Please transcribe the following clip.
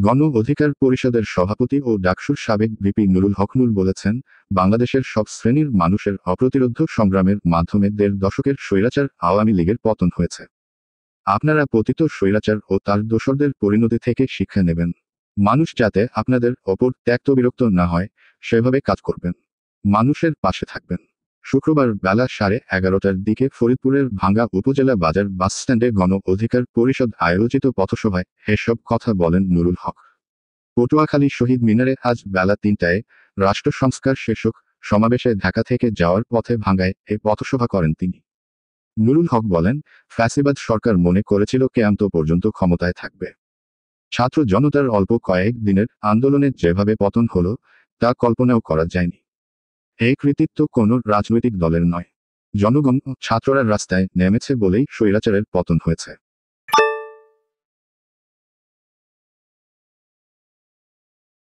গণ অধিকার পরিষদের সভাপতি ও ডাকসুর সাবেক ভিপি নুরুল হক নূর বলেছেন, বাংলাদেশের সব শ্রেণীর মানুষের অপ্রতিরোধ্য সংগ্রামের মাধ্যমে ১.৫ দশকের স্বৈরাচার আওয়ামী লীগের পতন হয়েছে। আপনারা পতিত স্বৈরাচার ও তার দোসরদের পরিণতি থেকে শিক্ষা নেবেন। মানুষ যাতে আপনাদের ওপর ত্যক্ত-বিরক্ত না হয়, সেভাবে কাজ করবেন। মানুষের পাশে থাকবেন। শুক্রবার বেলা 11:30টার দিকে ফরিদপুরের ভাঙ্গা উপজেলা বাজার বাসস্ট্যান্ডে গণ অধিকার পরিষদ আয়োজিত পথসভায় এসব কথা বলেন নুরুল হক। পটুয়াখালী শহীদ মিনারে আজ বেলা ৩টায় রাষ্ট্র সংস্কার শীর্ষক সমাবেশে ঢাকা থেকে যাওয়ার পথে ভাঙ্গায় এ পথসভা করেন তিনি। নুরুল হক বলেন, ফ্যাসিবাদ সরকার মনে করেছিল কেয়ামত পর্যন্ত ক্ষমতায় থাকবে। ছাত্র জনতার অল্প কয়েক দিনের আন্দোলনে যেভাবে পতন হলো, তা কল্পনাও করা যায়নি। এই কৃতিত্ব কোনো রাজনৈতিক দলের নয়, জনগণ ও ছাত্ররা রাস্তায় নেমেছে বলেই স্বৈরাচারের পতন হয়েছে।